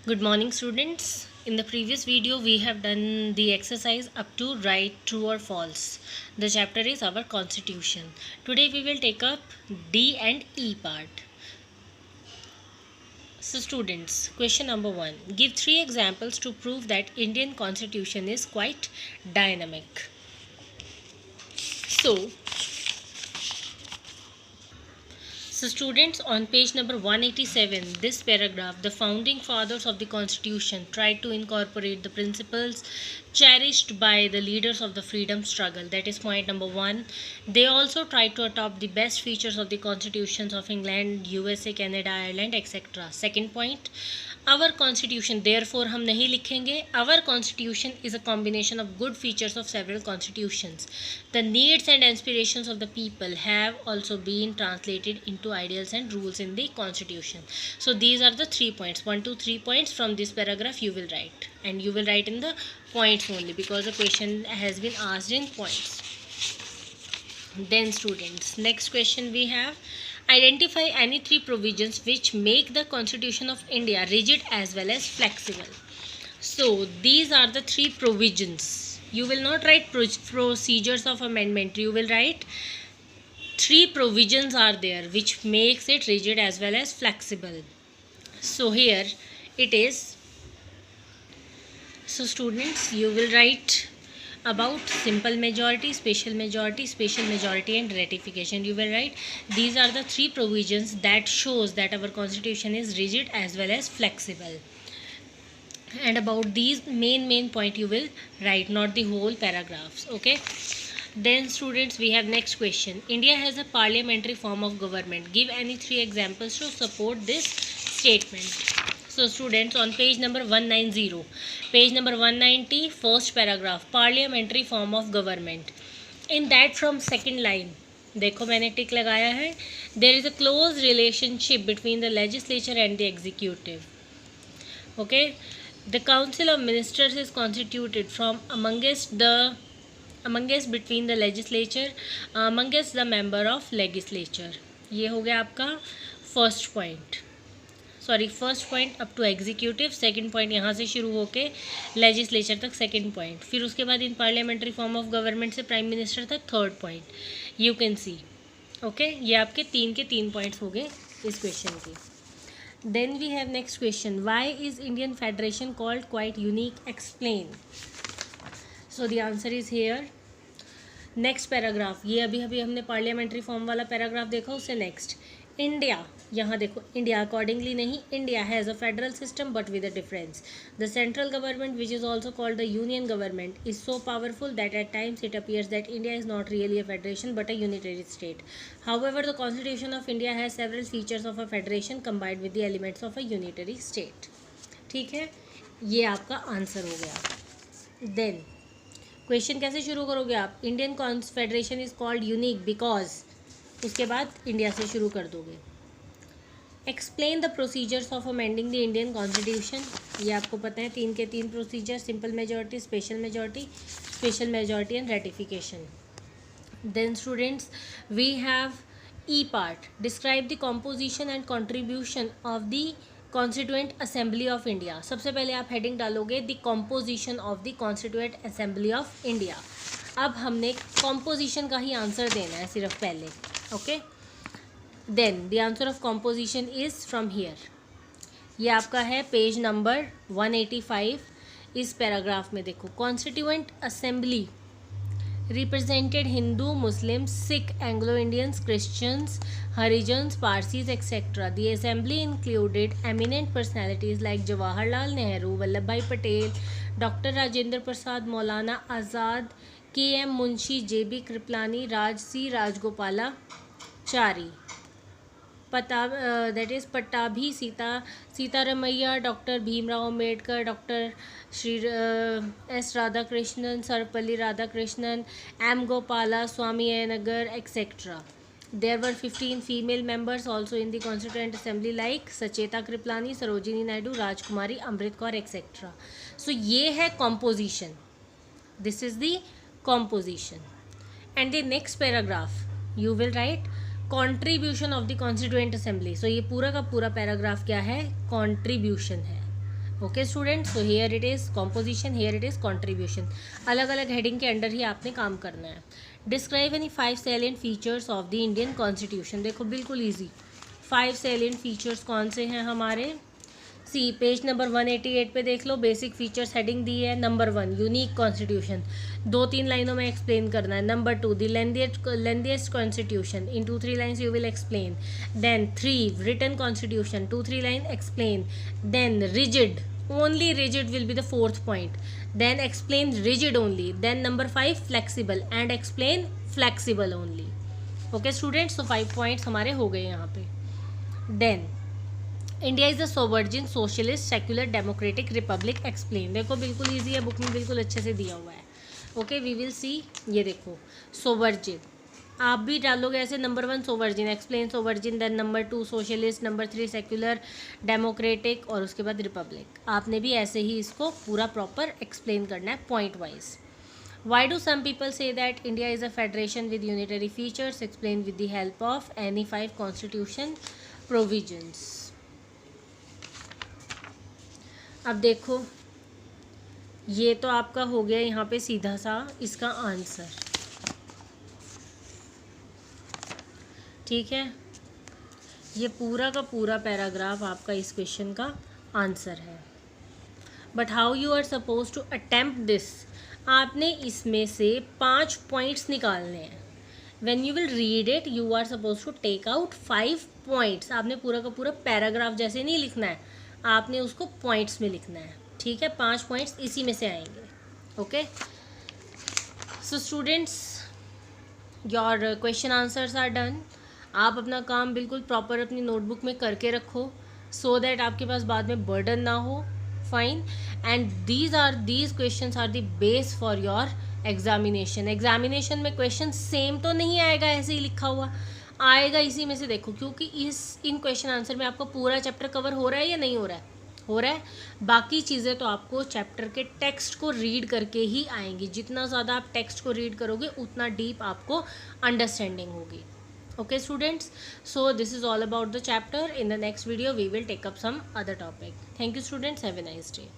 Good morning, students. In the previous video, we have done the exercise up to write true or false. The chapter is our constitution. Today, we will take up D and E part. So, students, question number 1. Give 3 examples to prove that Indian constitution is quite dynamic. So students, on page number 187, this paragraph, the founding fathers of the constitution tried to incorporate the principles cherished by the leaders of the freedom struggle. That is point number 1. They also tried to adopt the best features of the constitutions of England, USA, Canada, Ireland, etc. Second point, our constitution, therefore हम नहीं लिखेंगे, our constitution is a combination of good features of several constitutions. The needs and aspirations of the people have also been translated into ideals and rules in the constitution. So these are the 3 points, 1 to 3 points from this paragraph you will write, and you will write in the points only because the question has been asked in points. Then students, next question we have, identify any 3 provisions which make the Constitution of India rigid as well as flexible. So these are the 3 provisions. You will not write procedures of amendment. You will write 3 provisions are there which makes it rigid as well as flexible. So here it is. So students, you will write about simple majority, special majority and ratification. You will write these are the 3 provisions that shows that our constitution is rigid as well as flexible. And about these main point you will write, not the whole paragraphs. Okay. Then students, we have next question. India has a parliamentary form of government. Give any 3 examples to support this statement. So students, on page number 190, page number 190, first paragraph, parliamentary form of government. In that from second line, देखो मैंने टिक लगाया है, there is a close relationship between the legislature and the executive. Okay, the council of ministers is constituted from amongst between the legislature, amongst the member of legislature. ये हो गया आपका first point, sorry first point up to executive, second point यहाँ से शुरू होके legislature तक second point, फिर उसके बाद इन पार्लियामेंट्री फॉर्म ऑफ गवर्नमेंट से प्राइम मिनिस्टर तक third point. You can see. Okay, ये आपके 3 के 3 पॉइंट्स हो गए इस क्वेश्चन के. Then we have next question, why is Indian federation called quite unique, explain. So the answer is here. Next paragraph, ये अभी हमने पार्लियामेंट्री फॉर्म वाला पैराग्राफ देखा, उससे नेक्स्ट इंडिया, यहाँ देखो इंडिया अकॉर्डिंगली नहीं, India has a federal system but with a difference. The central government which is also called the union government is so powerful that at times it appears that India is not really a federation but a unitary state. However the constitution of India has several features of a federation combined with the elements of a unitary state. ठीक है, ये आपका answer हो गया. Then question कैसे शुरू करोगे आप, Indian confederation is called unique because, उसके बाद इंडिया से शुरू कर दोगे. Explain the procedures of amending the Indian constitution, ये आपको पता है 3 के 3 procedure, simple majority, special majority and ratification. Then students, we have E part, describe the composition and contribution of the constituent assembly of India. सबसे पहले आप heading डालोगे the composition of the constituent assembly of India. अब हमने composition का ही answer देना है सिर्फ पहले. Okay, then the answer of composition is from here. ये आपका है पेज नंबर 185. इस पैराग्राफ में देखो, constituent assembly represented Hindu, Muslims, Sikh, Anglo-Indians, Christians, Harijans, Parsis, etc. The assembly included eminent personalities like Jawaharlal Nehru, Vallabhbhai Patel, Dr. Rajendra Prasad, Maulana Azad, K.M. Munshi, J.B. Kriplani, Raj Gopalachari, that is Pattabhi Sitaramaiah, Dr. Bhimrao Ambedkar, Dr. Shri S. Radhakrishnan, Sarvapalli Radhakrishnan, M. Gopala, Swami Ayanagar, etc. There were 15 female members also in the Constituent Assembly like Sacheta Kriplani, Sarojini Naidu, Rajkumari, Amrit Kaur, etc. So ये है composition. This is the composition. And the next paragraph you will write contribution of the constituent assembly. So ये पूरा का पूरा paragraph क्या है, contribution है. Okay student, so here it is composition, here it is contribution. अलग अलग heading के अंडर ही आपने काम करना है. Describe any 5 salient features of the Indian constitution. देखो बिल्कुल ईजी. 5 सैलिएंट फीचर्स कौन से हैं हमारे. सी पेज नंबर 188 पे देख लो. बेसिक फीचर्स हेडिंग दी है. नंबर 1 यूनिक कॉन्स्टिट्यूशन, 2-3 लाइनों में एक्सप्लेन करना है. Number 2 the lengthiest constitution, in 2-3 lines you will explain. Then 3 written constitution, 2-3 line explain. Then rigid, only rigid will be the fourth point. Then explain rigid only. Then number 5 flexible and explain flexible only. Okay students, so 5 points हमारे हो गए यहाँ पे. Then India is the sovereign socialist secular democratic republic. Explain. देखो बिल्कुल easy है, book में बिल्कुल अच्छे से दिया हुआ है. Okay we will see. ये देखो सोवर्जिन, आप भी डालोगे ऐसे. Number 1 sovereign, explain sovereign. Then number 2 socialist, number 3 secular democratic और उसके बाद रिपब्लिक. आपने भी ऐसे ही इसको पूरा प्रॉपर एक्सप्लेन करना है point wise. Why do some people say that India is a federation with unitary features. Explain with the help of any 5 constitution provisions. अब देखो ये तो आपका हो गया यहाँ पे सीधा सा इसका आंसर. ठीक है, ये पूरा का पूरा पैराग्राफ आपका इस क्वेश्चन का आंसर है. But how you are suppose to attempt this. आपने इसमें से 5 पॉइंट्स निकालने हैं. When you will read it you are suppose to take out 5 points. आपने पूरा का पूरा पैराग्राफ जैसे नहीं लिखना है, आपने उसको पॉइंट्स में लिखना है. ठीक है, 5 पॉइंट्स इसी में से आएंगे. Okay so students, your question answers are done. आप अपना काम बिल्कुल प्रॉपर अपनी नोटबुक में करके रखो सो दैट आपके पास बाद में बर्डन ना हो. Fine. And these questions are the base for your examination. Examination में क्वेश्चन सेम तो नहीं आएगा ऐसे ही लिखा हुआ, आएगा इसी में से. देखो क्योंकि इन क्वेश्चन आंसर में आपका पूरा चैप्टर कवर हो रहा है या नहीं हो रहा है. हो रहा है. बाकी चीज़ें तो आपको चैप्टर के टेक्स्ट को रीड करके ही आएंगी. जितना ज़्यादा आप टेक्स्ट को रीड करोगे उतना डीप आपको अंडरस्टैंडिंग होगी. Okay students, so this is all about the chapter. In the next video we will take up some other topic. Thank you students, have a nice day.